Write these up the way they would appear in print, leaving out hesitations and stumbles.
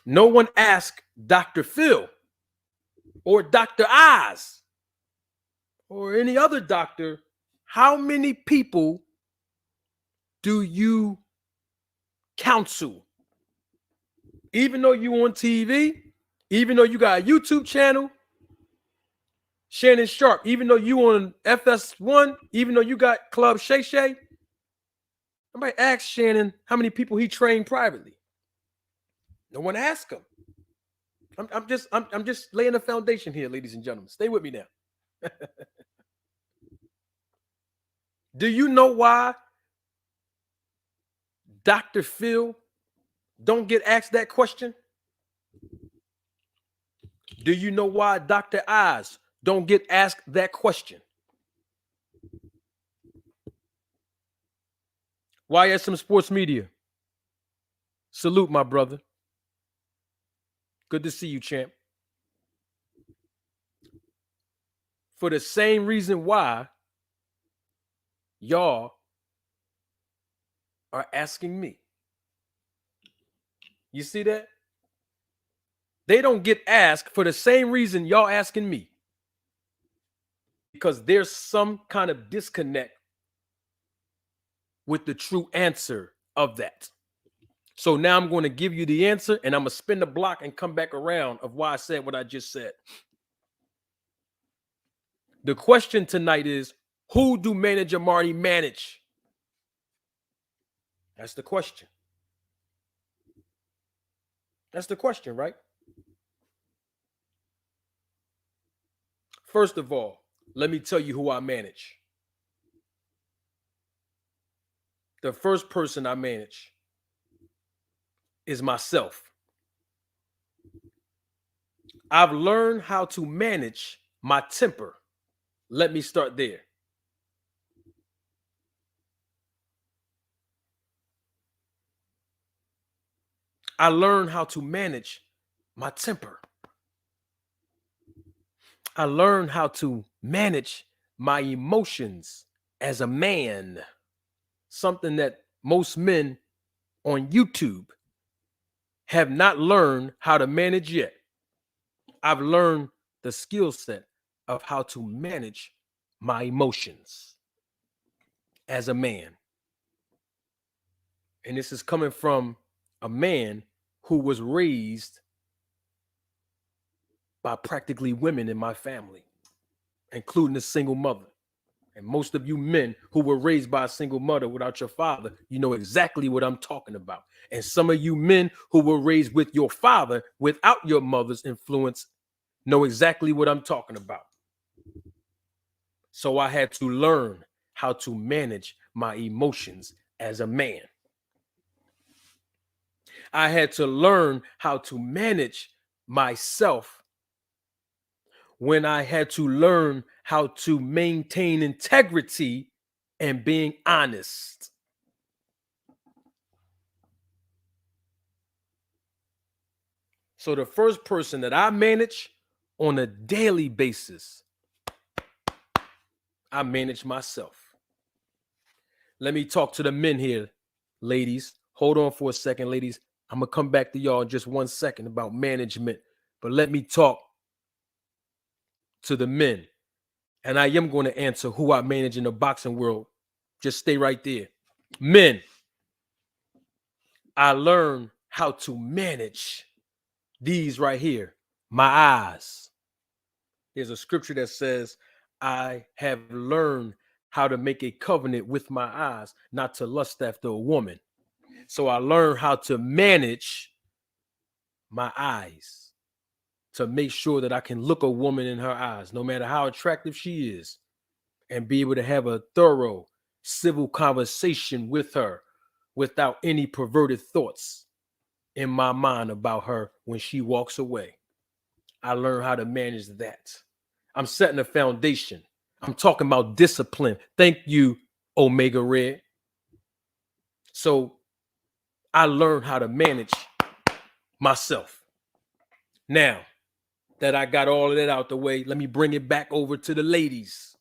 No one asked Dr. Phil or Dr. Oz or any other doctor, how many people do you counsel? Even though you on TV, even though you got a YouTube channel, Shannon Sharp, even though you on FS1, even though you got Club Shay Shay, somebody asked Shannon how many people he trained privately. No one asked him. I'm just laying a foundation here, ladies and gentlemen. Stay with me now. Do you know why Dr. Phil don't get asked that question? Do you know why Dr. Oz don't get asked that question? YSM Sports Media. Salute, my brother. Good to see you, champ. For the same reason why y'all are asking me. You see that? They don't get asked for the same reason y'all asking me. Because there's some kind of disconnect with the true answer of that. So now I'm going to give you the answer, and I'm going to spin the block and come back around of why I said what I just said. The question tonight is, who do manager Marty manage? That's the question. That's the question, right? First of all, let me tell you who I manage. The first person I manage is myself. I've learned how to manage my temper. Let me start there. I learned how to manage my temper. I learned how to manage my emotions as a man. Something that most men on YouTube have not learned how to manage yet. I've learned the skill set of how to manage my emotions as a man. And this is coming from a man who was raised by practically women in my family, including a single mother. And most of you men who were raised by a single mother without your father, you know exactly what I'm talking about. And some of you men who were raised with your father without your mother's influence know exactly what I'm talking about. So I had to learn how to manage my emotions as a man. I had to learn how to manage myself when I had to learn how to maintain integrity and being honest. So the first person that I manage on a daily basis, I manage myself. Let me talk to the men here, ladies. Hold on for a second, ladies. I'm going to come back to y'all in just 1 second about management. But let me talk to the men. And I am going to answer who I manage in the boxing world. Just stay right there. Men, I learned how to manage these right here, my eyes. There's a scripture that says, I have learned how to make a covenant with my eyes, not to lust after a woman. So I learned how to manage my eyes to make sure that I can look a woman in her eyes, no matter how attractive she is, and be able to have a thorough civil conversation with her without any perverted thoughts in my mind about her when she walks away. I learned how to manage that. I'm setting a foundation. I'm talking about discipline. Thank you, Omega Red. So I learned how to manage myself. Now that I got all of that out the way, let me bring it back over to the ladies.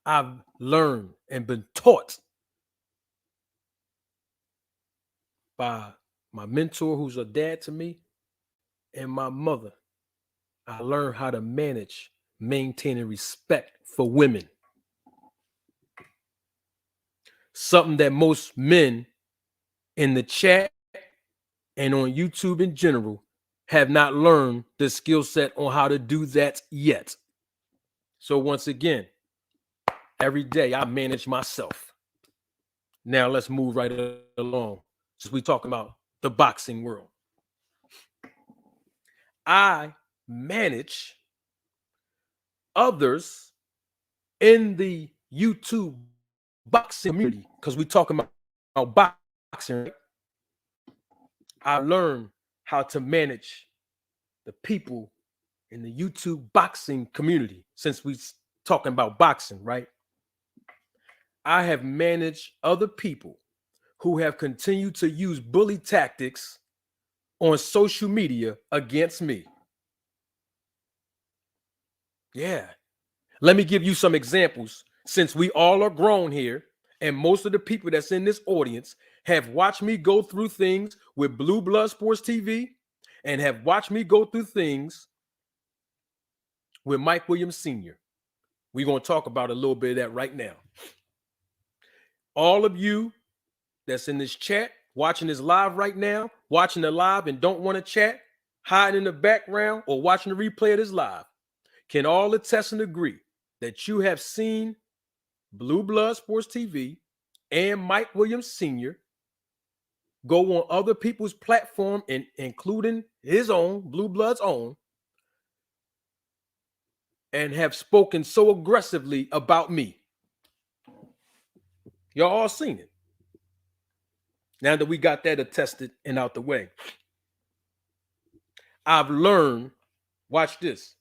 I've learned and been taught by my mentor, who's a dad to me, and my mother, I learned how to manage maintaining respect for women. Something that most men in the chat and on YouTube in general have not learned the skill set on how to do that yet. So once again, every day I manage myself. Now let's move right along, since we're talking about the boxing world. I manage others in the YouTube boxing community, because we're talking about boxing, right? I learned how to manage the people in the YouTube boxing community, since we're talking about boxing, right? I have managed other people who have continued to use bully tactics on social media against me. Yeah. Let me give you some examples, since we all are grown here, and most of the people that's in this audience have watched me go through things with Blue Blood Sports TV and have watched me go through things with Mike Williams Sr. We're going to talk about a little bit of that right now. All of you that's in this chat, watching this live right now, watching the live and don't want to chat, hiding in the background, or watching the replay of this live, can all attest and agree that you have seen Blue Blood Sports TV and Mike Williams Sr. go on other people's platform, and including his own, Blue Blood's own, and have spoken so aggressively about me. Y'all all seen it. Now that we got that attested and out the way, I've learned, watch this,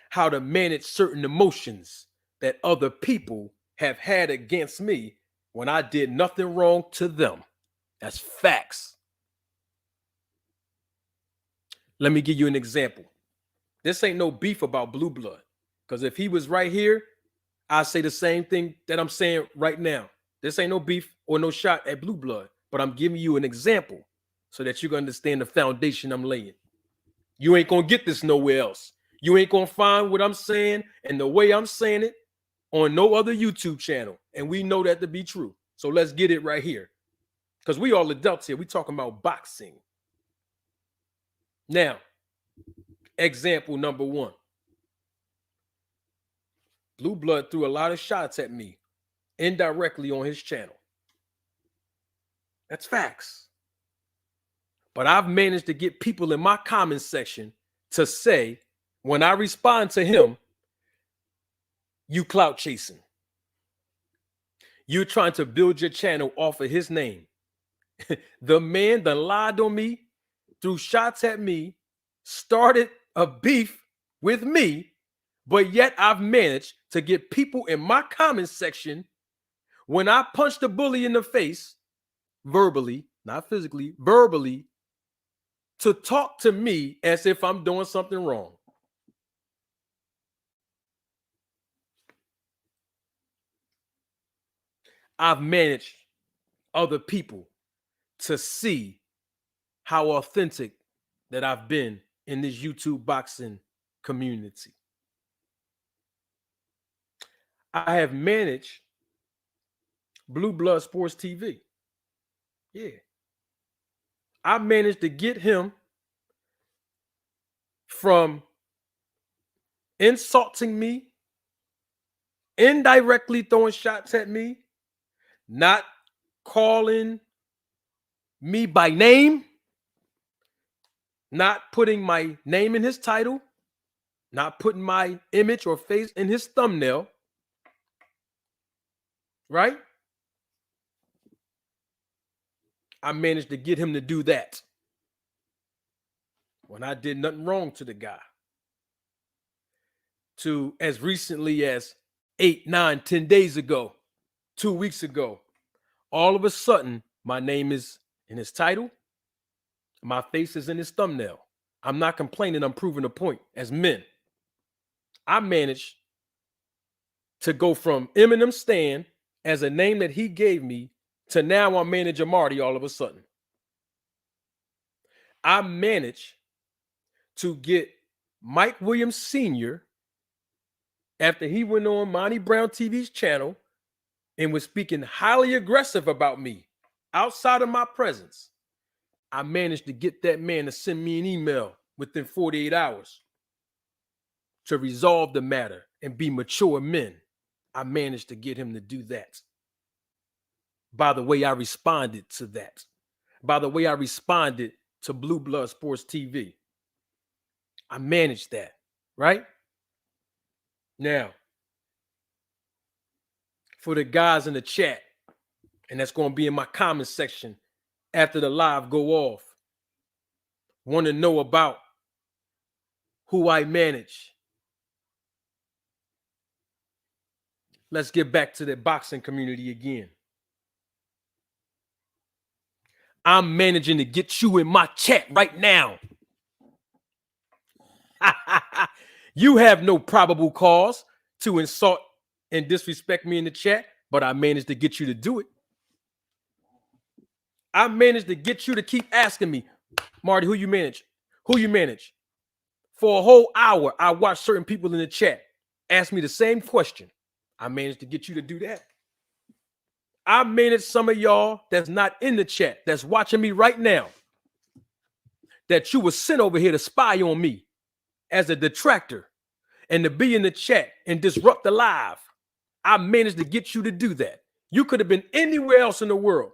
how to manage certain emotions that other people have had against me when I did nothing wrong to them. That's facts. Let me give you an example. This ain't no beef about Blue Blood, because if he was right here, I say the same thing that I'm saying right now. This ain't no beef or no shot at Blue Blood, but I'm giving you an example so that you can understand the foundation I'm laying. You ain't gonna get this nowhere else. You ain't gonna find what I'm saying and the way I'm saying it on no other YouTube channel, and we know that to be true. So let's get it right here, because we all adults here. We talking about boxing. Now, example number one. Blue Blood threw a lot of shots at me indirectly on his channel. That's facts. But I've managed to get people in my comment section to say, when I respond to him, you clout chasing. You're trying to build your channel off of his name. The man that lied on me, threw shots at me, started a beef with me, but yet I've managed to get people in my comment section, when I punch the bully in the face, verbally, not physically, verbally, to talk to me as if I'm doing something wrong. I've managed other people to see how authentic that I've been in this YouTube boxing community. I have managed Blue Blood Sports TV. Yeah. I managed to get him from insulting me, indirectly throwing shots at me, not calling me by name, not putting my name in his title, not putting my image or face in his thumbnail, right? I managed to get him to do that when I did nothing wrong to the guy. To as recently as 8, 9, 10 days ago, 2 weeks ago, all of a sudden, my name is in his title, my face is in his thumbnail. I'm not complaining, I'm proving a point. As men, I managed to go from Eminem Stan as a name that he gave me to now I'm Manager Marty all of a sudden. I managed to get Mike Williams Sr., after he went on Monty Brown TV's channel and was speaking highly aggressive about me outside of my presence, I managed to get that man to send me an email within 48 hours to resolve the matter and be mature men. I managed to get him to do that. By the way I responded to that. By the way I responded to Blue Blood Sports TV. I managed that, right? Now, for the guys in the chat, and that's going to be in my comment section after the live go off, want to know about who I manage. Let's get back to the boxing community again. I'm managing to get you in my chat right now. You have no probable cause to insult and disrespect me in the chat, but I managed to get you to do it. I managed to get you to keep asking me, Marty, who you manage? Who you manage? For a whole hour, I watched certain people in the chat ask me the same question. I managed to get you to do that. I managed some of y'all that's not in the chat, that's watching me right now, that you were sent over here to spy on me as a detractor and to be in the chat and disrupt the live. I managed to get you to do that. You could have been anywhere else in the world,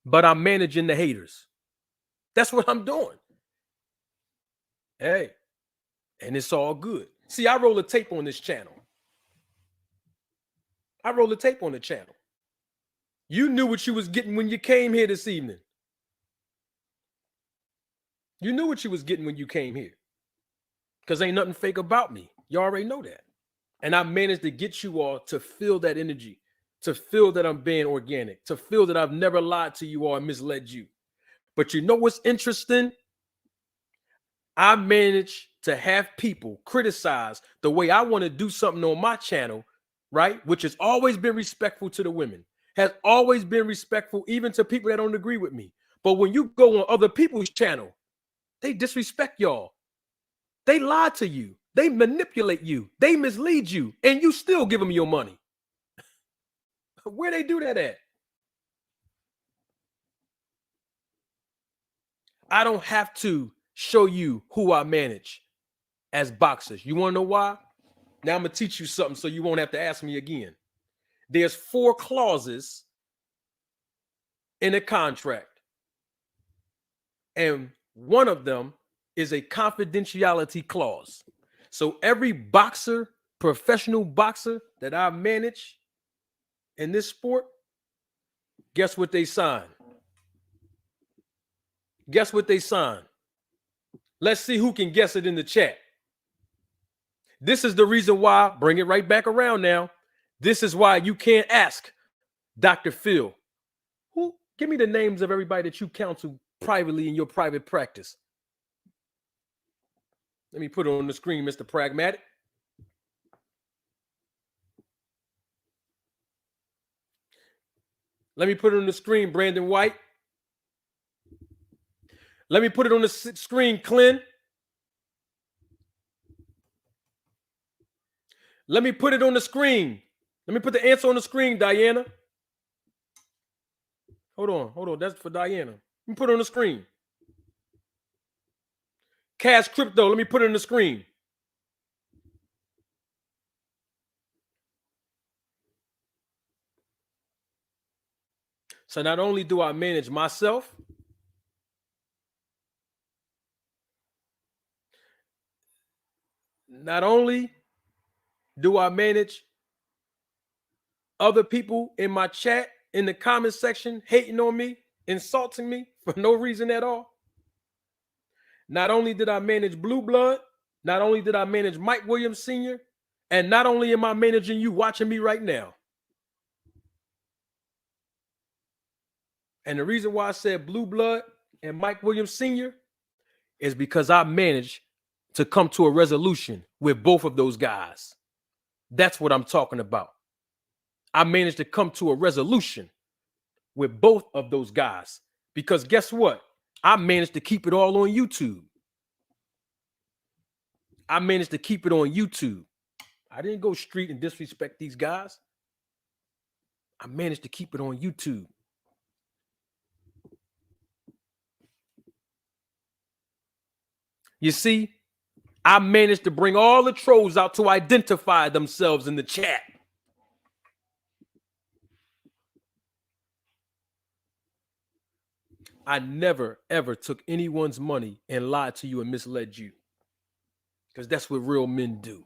but I'm managing the haters. That's what I'm doing. Hey, and it's all good. See, I roll a tape on this channel. I roll a tape on the channel. You knew what you was getting when you came here this evening. You knew what you was getting when you came here. Because ain't nothing fake about me. You already know that. And I managed to get you all to feel that energy, to feel that I'm being organic, to feel that I've never lied to you or misled you. But you know what's interesting? I managed to have people criticize the way I want to do something on my channel, right? Which has always been respectful to the women, has always been respectful even to people that don't agree with me. But when you go on other people's channel, they disrespect y'all. They lie to you. They manipulate you. They mislead you. And you still give them your money. Where they do that at? I don't have to show you who I manage as boxers. You want to know why? Now I'm going to teach you something so you won't have to ask me again. There's 4 clauses in a contract. And one of them is a confidentiality clause. So every boxer, professional boxer that I manage in this sport, guess what they sign? Guess what they sign? Let's see who can guess it in the chat. This is the reason why, bring it right back around now. This is why you can't ask Dr. Phil, give me the names of everybody that you counsel privately in your private practice. Let me put it on the screen, Mr. Pragmatic. Let me put it on the screen, Brandon White. Let me put it on the screen, Clint. Let me put it on the screen. Let me put the answer on the screen, Diana. Hold on. That's for Diana. Let me put it on the screen. Cash Crypto, let me put it on the screen. So not only do I manage myself, not only do I manage other people in my chat, in the comment section, hating on me, insulting me for no reason at all. Not only did I manage Blue Blood, not only did I manage Mike Williams Sr., and not only am I managing you watching me right now. And the reason why I said Blue Blood and Mike Williams Sr. is because I managed to come to a resolution with both of those guys. That's what I'm talking about. I managed to come to a resolution with both of those guys. Because guess what? I managed to keep it all on YouTube. I managed to keep it on YouTube. I didn't go street and disrespect these guys. I managed to keep it on YouTube. You see, I managed to bring all the trolls out to identify themselves in the chat. I never, ever took anyone's money and lied to you and misled you. Because that's what real men do.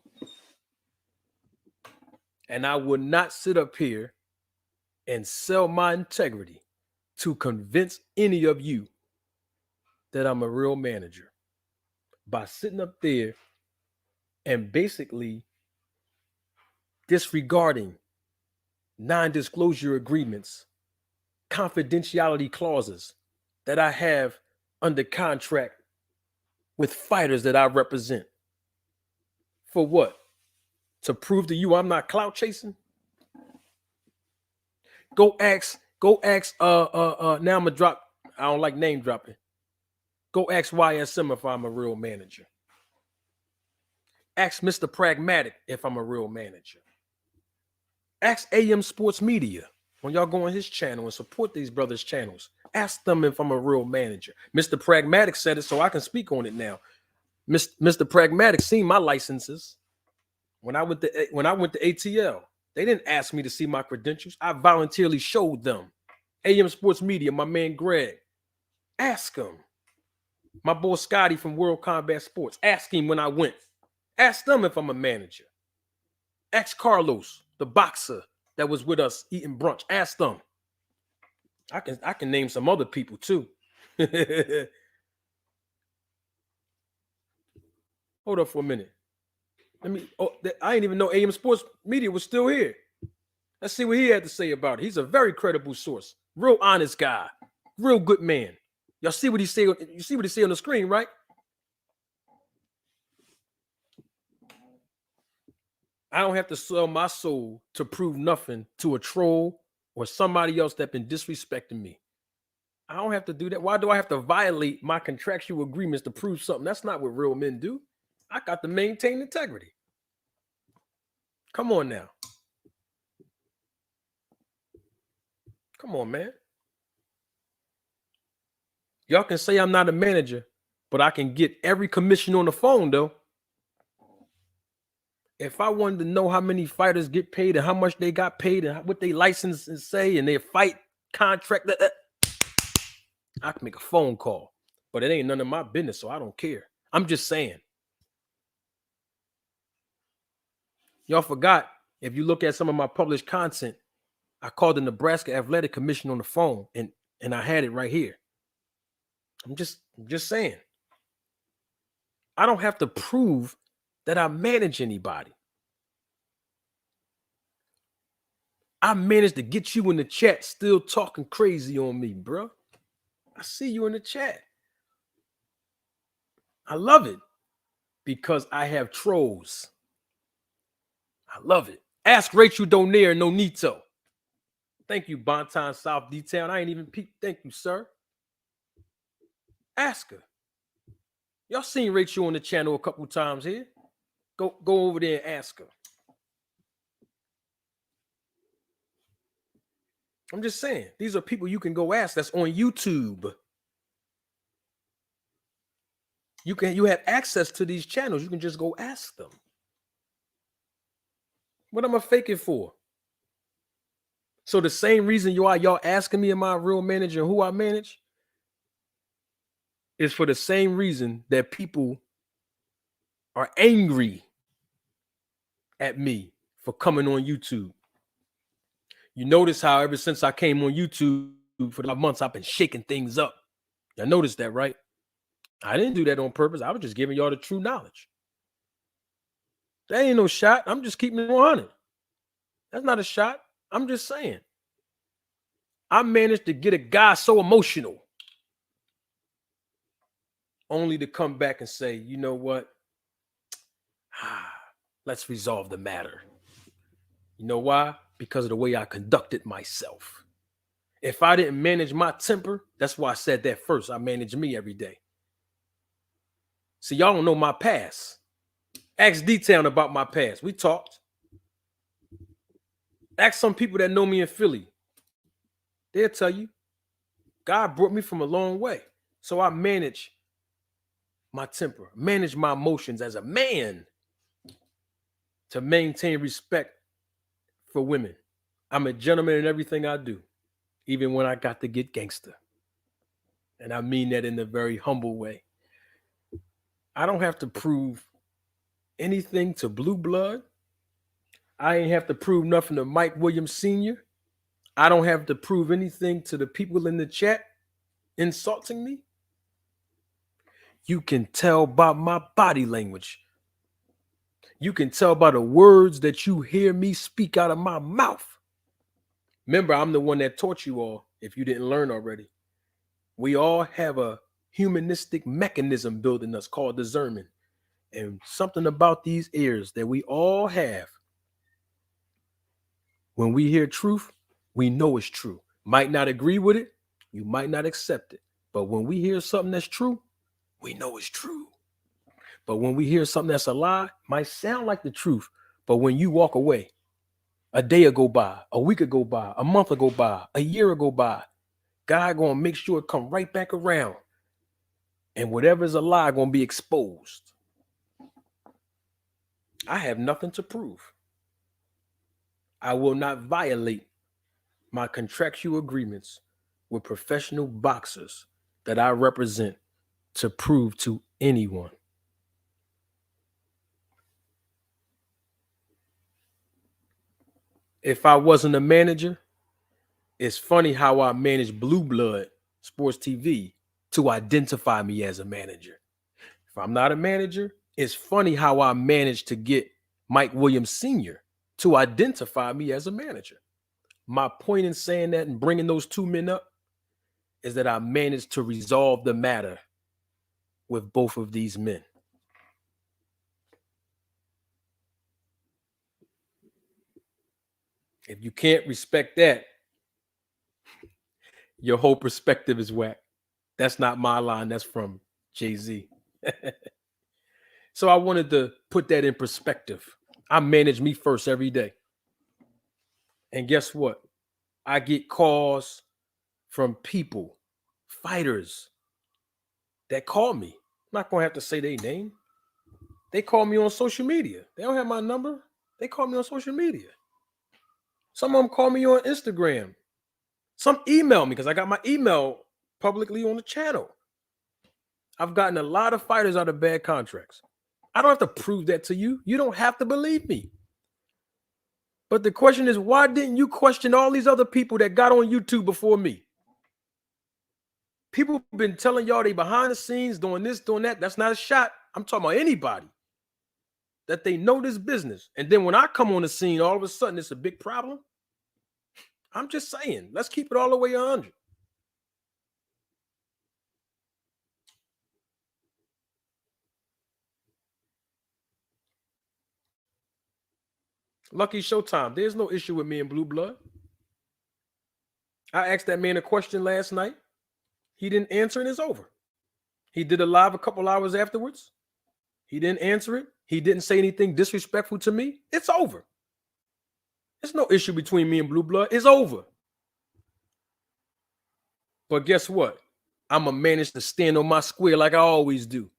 And I would not sit up here and sell my integrity to convince any of you that I'm a real manager by sitting up there and basically disregarding non-disclosure agreements, confidentiality clauses that I have under contract with fighters that I represent. For what? To prove to you I'm not clout chasing? Go ask, now I'm gonna drop, I don't like name dropping. Go ask YSM if I'm a real manager. Ask Mr. Pragmatic if I'm a real manager. Ask AM Sports Media when y'all go on his channel and support these brothers' channels. Ask them if I'm a real manager. Mr. Pragmatic said it, so I can speak on it now. Mr. Pragmatic seen my licenses when I went to ATL. They didn't ask me to see my credentials. I voluntarily showed them. AM Sports Media, my man Greg. Ask him. My boy Scotty from World Combat Sports. Ask him when I went. Ask them if I'm a manager. Ask Carlos, the boxer that was with us eating brunch. Ask them. I can name some other people too. Hold up for a minute. I didn't even know AM Sports Media was still here. Let's see what he had to say about it. He's a very credible source. Real honest guy. Real good man. Y'all see what he say? You see what he say on the screen, right? I don't have to sell my soul to prove nothing to a troll or somebody else that's been disrespecting me. I don't have to do that. Why do I have to violate my contractual agreements to prove something? That's not what real men do. I got to maintain integrity. Come on now. Come on, man. Y'all can say I'm not a manager, but I can get every commission on the phone, though. If I wanted to know how many fighters get paid and how much they got paid and what they licenses say and their fight contract, I can make a phone call. But it ain't none of my business, so I don't care. I'm just saying. Y'all forgot, if you look at some of my published content, I called the Nebraska Athletic Commission on the phone and I had it right here. I'm just saying. I don't have to prove that I manage anybody. I managed to get you in the chat still talking crazy on me, bro. I see you in the chat. I love it because I have trolls. I love it. Ask Rachel Donaire and Nonito. Thank you, Bonton South D-Town. I ain't even peeped. Thank you, sir. Ask her. Y'all seen Rachel on the channel a couple times here. Go over there and ask her. I'm just saying, these are people you can go ask that's on YouTube. You have access to these channels. You can just go ask them. What am I faking for? So the same reason y'all asking me, am I a real manager and who I manage, is for the same reason that people are angry at me for coming on YouTube. You notice how ever since I came on YouTube for the months, I've been shaking things up. Y'all noticed that, right? I didn't do that on purpose. I was just giving y'all the true knowledge. That ain't no shot. I'm just keeping it 100. That's not a shot. I'm just saying. I managed to get a guy so emotional only to come back and say, you know what? Let's resolve the matter. You know why? Because of the way I conducted myself. If I didn't manage my temper, that's why I said that first. I manage me every day. See, y'all don't know my past. Ask D-Town about my past. We talked. Ask some people that know me in Philly. They'll tell you. God brought me from a long way. So I manage my temper, manage my emotions as a man to maintain respect for women. I'm a gentleman in everything I do, even when I got to get gangster. And I mean that in a very humble way. I don't have to prove anything to Blue Blood. I ain't have to prove nothing to Mike Williams Sr. I don't have to prove anything to the people in the chat insulting me. You can tell by my body language. You can tell by the words that you hear me speak out of my mouth. Remember, I'm the one that taught you all, if you didn't learn already. We all have a humanistic mechanism built in us called discernment. And something about these ears that we all have. When we hear truth, we know it's true. Might not agree with it. You might not accept it. But when we hear something that's true, we know it's true. But when we hear something that's a lie, might sound like the truth. But when you walk away, a day will go by, a week will go by, a month will go by, a year will go by. God gonna make sure it come right back around. And whatever's a lie gonna be exposed. I have nothing to prove. I will not violate my contractual agreements with professional boxers that I represent to prove to anyone. If I wasn't a manager, it's funny how I managed Blue Blood Sports TV to identify me as a manager. If I'm not a manager, it's funny how I managed to get Mike Williams Sr. to identify me as a manager. My point in saying that and bringing those two men up is that I managed to resolve the matter with both of these men. If you can't respect that, your whole perspective is whack. That's not my line. That's from Jay-Z. So I wanted to put that in perspective. I manage me first every day. And guess what? I get calls from people, fighters, that call me. I'm not going to have to say their name. They call me on social media. They don't have my number. They call me on social media. Some of them call me on Instagram. Some email me because I got my email publicly on the channel. I've gotten a lot of fighters out of bad contracts. I don't have to prove that to you. You don't have to believe me. But the question is, why didn't you question all these other people that got on YouTube before me? People have been telling y'all they behind the scenes doing this, doing that. That's not a shot. I'm talking about anybody that they know this business. And then when I come on the scene, all of a sudden it's a big problem. I'm just saying, let's keep it all the way 100. Lucky Showtime. There's no issue with me and Blue Blood. I asked that man a question last night. He didn't answer and it's over. He did a live a couple hours afterwards. He didn't answer it. He didn't say anything disrespectful to me. It's over. There's no issue between me and Blue Blood. It's over. But guess what? I'm going to manage to stand on my square like I always do.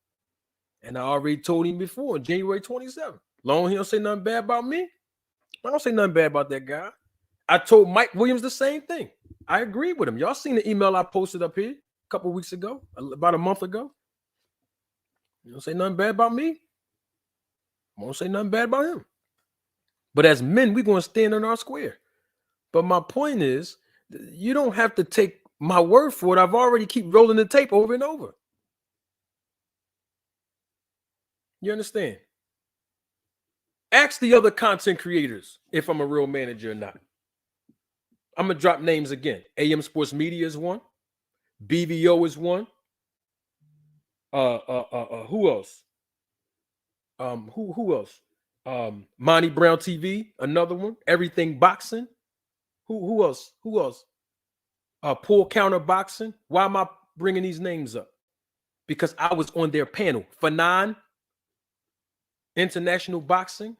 And I already told him before on January 27th. Long as he don't say nothing bad about me, I don't say nothing bad about that guy. I told Mike Williams the same thing. I agree with him. Y'all seen the email I posted up here a couple weeks ago, about a month ago. You don't say nothing bad about me. I won't say nothing bad about him. But as men, we're going to stand on our square. But my point is, you don't have to take my word for it. I've already keep rolling the tape over and over. You understand? Ask the other content creators if I'm a real manager or not. I'm going to drop names again. AM Sports Media is one. BVO is one. Who else? Who else? Monty Brown TV, another one. Everything Boxing. Who else? Who else? Pull counter boxing. Why am I bringing these names up? Because I was on their panel. Fanon, International Boxing.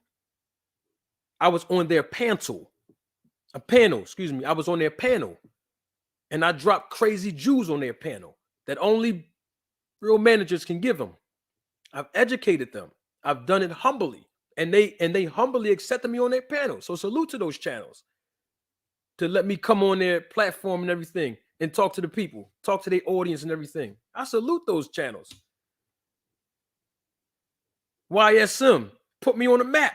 I was on their panel. A panel, excuse me. I was on their panel. And I dropped crazy Jews on their panel that only real managers can give them. I've educated them. I've done it humbly. And they humbly accepted me on their panel. So salute to those channels to let me come on their platform and everything and talk to the people, talk to their audience and everything. I salute those channels. YSM put me on the map.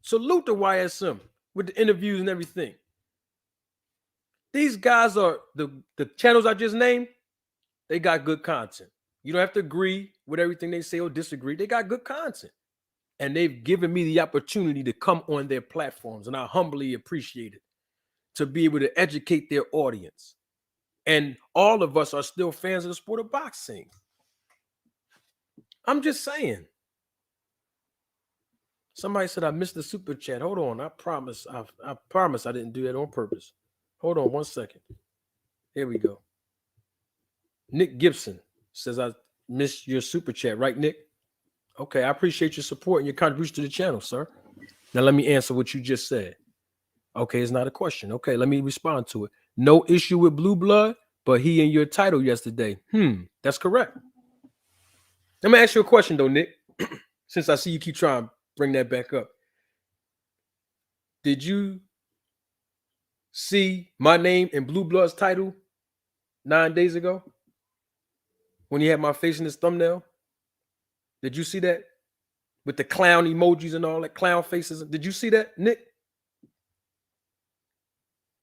Salute to YSM with the interviews and everything. These guys are the channels I just named. They got good content. You don't have to agree with everything they say or disagree. They got good content. And they've given me the opportunity to come on their platforms. And I humbly appreciate it, to be able to educate their audience. And all of us are still fans of the sport of boxing. I'm just saying. Somebody said I missed the super chat. Hold on. I promise I didn't do that on purpose. Hold on 1 second. Here we go. Nick Gibson says I missed your super chat, right, Nick? Okay, I appreciate your support and your contribution to the channel, sir. Now let me answer what you just said. Okay, it's not a question. Okay, let me respond to it. No issue with Blue Blood, but he in your title yesterday. That's correct. Let me ask you a question though, Nick. Since I see you keep trying to bring that back up. Did you see my name in Blue Blood's title 9 days ago? When he had my face in his thumbnail? Did you see that? With the clown emojis and all that, clown faces. Did you see that, Nick?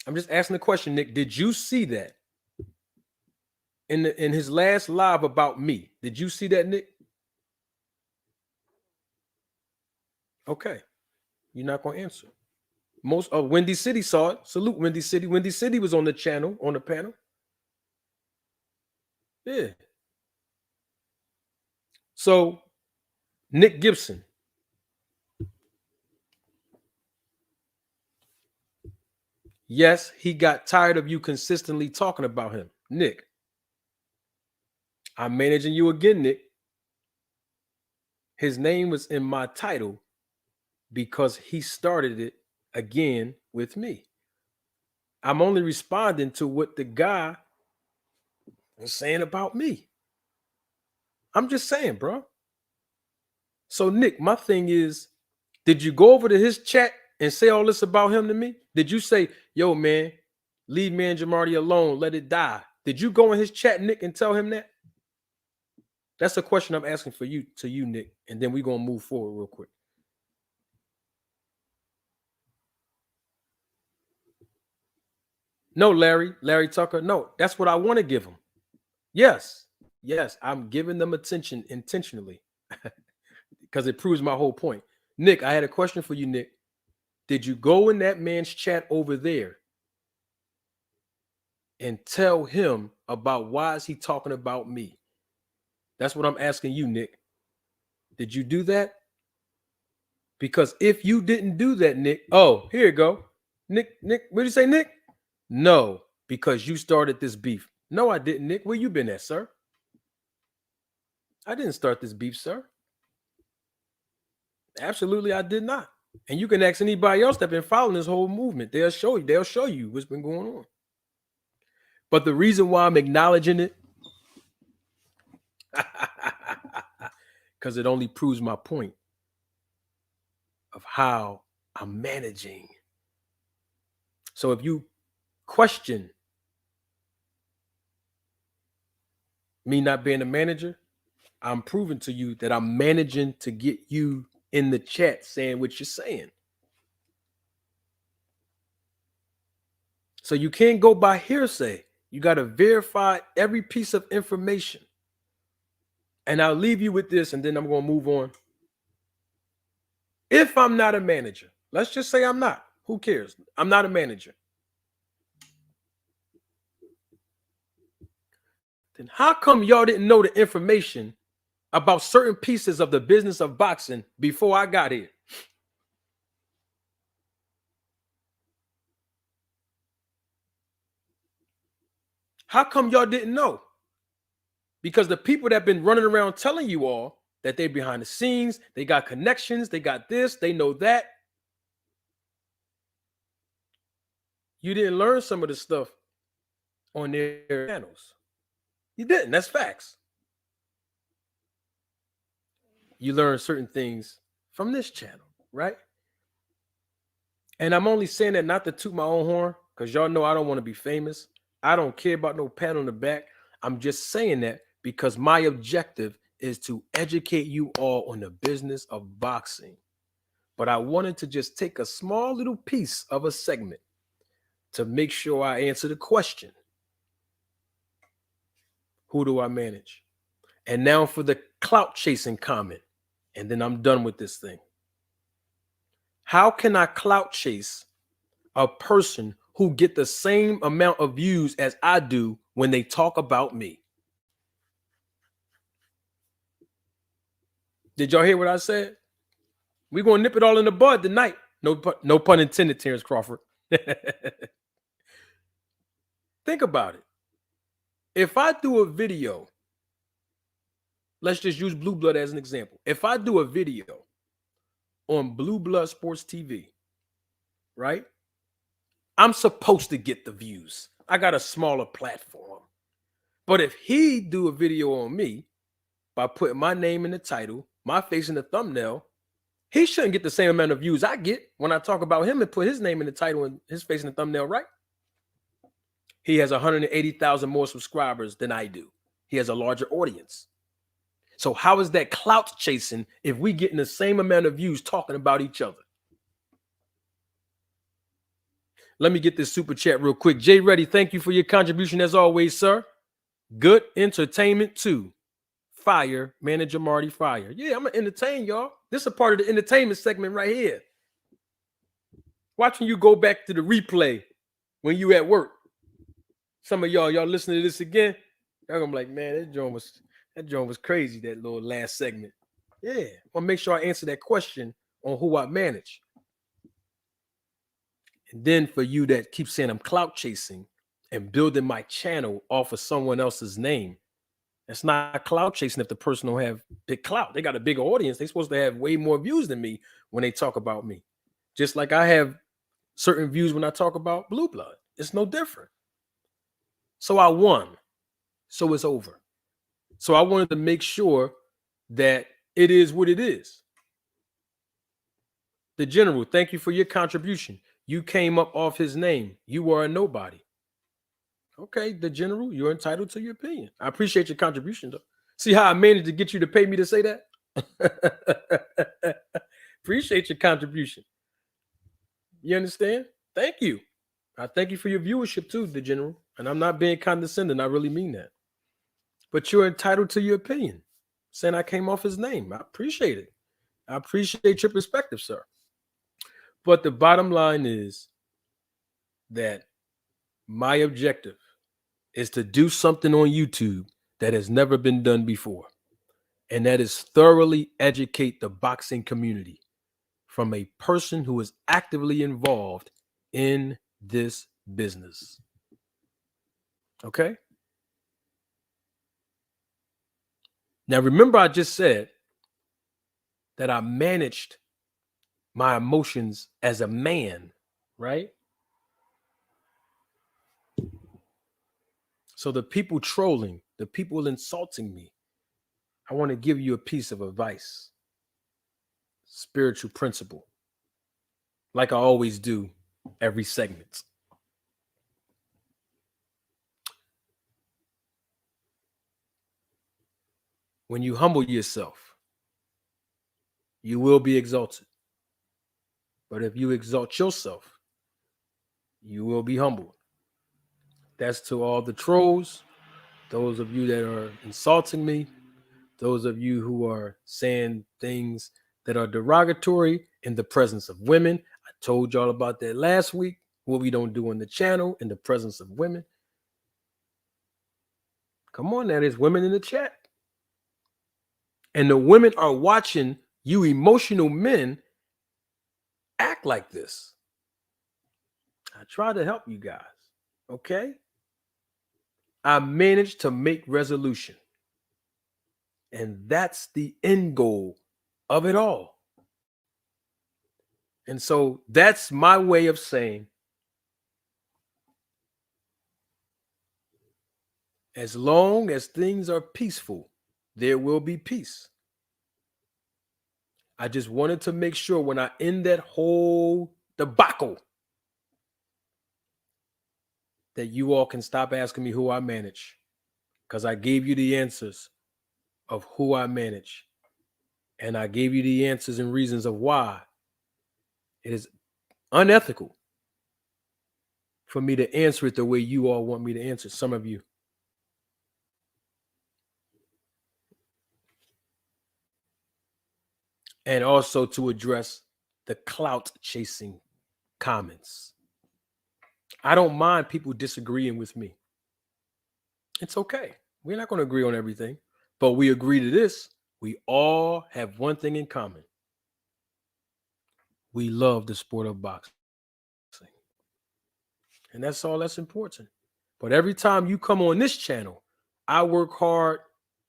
I'm just asking the question, Nick. Did you see that in his last live about me? Did you see that, Nick? Okay. You're not going to answer. Most of Windy City saw it. Salute Windy City. Windy City was on the channel, on the panel. Yeah. So, Nick Gibson. Yes, he got tired of you consistently talking about him. Nick, I'm managing you again, Nick. His name was in my title because he started it again with me. I'm only responding to what the guy was saying about me. I'm just saying, bro. So, Nick, my thing is, did you go over to his chat and say all this about him to me? Did you say, yo, man, leave Manager Marty alone, let it die? Did you go in his chat, Nick, and tell him that? That's the question I'm asking for you, to you, Nick. And then we're going to move forward real quick. No, Larry Tucker. No, that's what I want to give him. Yes, I'm giving them attention intentionally because it proves my whole point. Nick, I had a question for you, Nick. Did you go in that man's chat over there and tell him about why is he talking about me? That's what I'm asking you, Nick. Did you do that? Because if you didn't do that, Nick, oh, here you go. Nick, what did you say, Nick? No, because you started this beef. No, I didn't, Nick. Where you been at, sir? I didn't start this beef, sir. Absolutely, I did not. And you can ask anybody else that's been following this whole movement. They'll show you what's been going on. But the reason why I'm acknowledging it, because it only proves my point of how I'm managing. So if you question me not being a manager, I'm proving to you that I'm managing to get you in the chat saying what you're saying. So you can't go by hearsay. You got to verify every piece of information. And I'll leave you with this, and then I'm going to move on. If I'm not a manager, let's just say I'm not. Who cares? I'm not a manager. Then how come y'all didn't know the information about certain pieces of the business of boxing before I got here? How come y'all didn't know? Because the people that been running around telling you all that they behind the scenes, they got connections, they got this, they know that. You didn't learn some of the stuff on their channels. You didn't. That's facts. You learn certain things from this channel, right? And I'm only saying that not to toot my own horn, because y'all know I don't want to be famous. I don't care about no pat on the back. I'm just saying that because my objective is to educate you all on the business of boxing. But I wanted to just take a small little piece of a segment to make sure I answer the question. Who do I manage? And now for the clout chasing comment. And then I'm done with this thing. How can I clout chase a person who get the same amount of views as I do when they talk about me? Did y'all hear what I said? We're going to nip it all in the bud tonight. No pun intended, Terrence Crawford. Think about it. If I do a video, let's just use Blue Blood as an example. If I do a video on Blue Blood Sports TV, right? I'm supposed to get the views. I got a smaller platform. But if he do a video on me by putting my name in the title, my face in the thumbnail, he shouldn't get the same amount of views I get when I talk about him and put his name in the title and his face in the thumbnail, right? He has 180,000 more subscribers than I do. He has a larger audience. So how is that clout chasing if we getting the same amount of views talking about each other? Let me get this super chat real quick. Jay Reddy, thank you for your contribution as always, sir. Good entertainment too. Fire, manager Marty Fire. Yeah, I'm gonna entertain y'all. This is a part of the entertainment segment right here. Watching you go back to the replay when you at work. Some of y'all listening to this again, y'all gonna be like, man, that joint was crazy, that little last segment. Yeah, I wanna make sure I answer that question on who I manage. And then for you that keep saying I'm clout chasing and building my channel off of someone else's name, it's not clout chasing if the person don't have big clout. They got a bigger audience. They're supposed to have way more views than me when they talk about me. Just like I have certain views when I talk about Blue Blood. It's no different. So I won. So it's over. So I wanted to make sure that it is what it is. The General, thank you for your contribution. You came up off his name. You were a nobody. Okay, The General, you're entitled to your opinion. I appreciate your contribution, though. See how I managed to get you to pay me to say that? Appreciate your contribution. You understand? Thank you. I thank you for your viewership too, The General. And I'm not being condescending. I really mean that. But you're entitled to your opinion. Saying I came off his name. I appreciate it. I appreciate your perspective, sir. But the bottom line is that my objective is to do something on YouTube that has never been done before. And that is thoroughly educate the boxing community from a person who is actively involved in this business. Okay? Now, remember, I just said that I managed my emotions as a man, right? So the people trolling, the people insulting me, I want to give you a piece of advice, spiritual principle, like I always do every segment. When you humble yourself, you will be exalted. But if you exalt yourself, you will be humbled. That's to all the trolls, those of you that are insulting me, those of you who are saying things that are derogatory in the presence of women. I told y'all about that last week, what we don't do on the channel in the presence of women. Come on, now, there's women in the chat. And the women are watching you emotional men act like this. I try to help you guys, okay? I manage to make resolution. And that's the end goal of it all. And so that's my way of saying, as long as things are peaceful, there will be peace. I just wanted to make sure when I end that whole debacle that you all can stop asking me who I manage, because I gave you the answers of who I manage. And I gave you the answers and reasons of why it is unethical for me to answer it the way you all want me to answer, some of you. And also to address the clout chasing comments. I don't mind people disagreeing with me. It's okay. We're not going to agree on everything, but we agree to this. We all have one thing in common. We love the sport of boxing. And that's all that's important. But every time you come on this channel, I work hard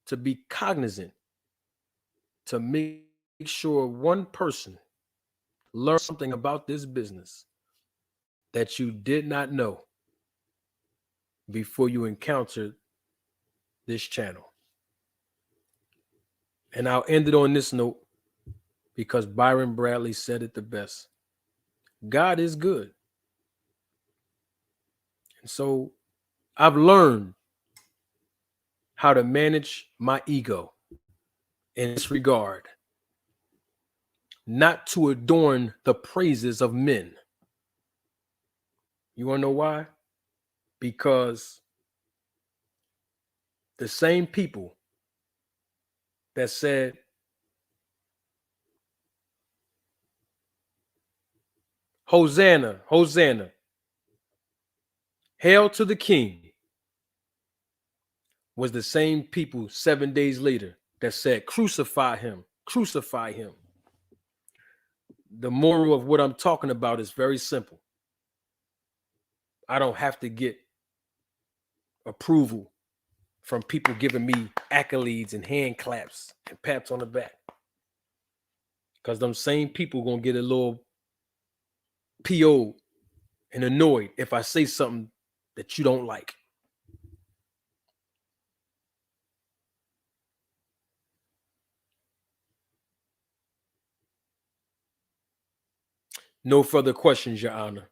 to be cognizant, to make sure one person learns something about this business that you did not know before you encountered this channel. And I'll end it on this note because Byron Bradley said it the best. God is good. And so I've learned how to manage my ego in this regard, not to adorn the praises of men. You want to know why? Because the same people that said, Hosanna, Hosanna, hail to the King, was the same people 7 days later that said, crucify him, crucify him. The moral of what I'm talking about is very simple. I don't have to get approval from people giving me accolades and hand claps and pats on the back, because them same people gonna get a little PO and annoyed if I say something that you don't like. No further questions, Your Honor.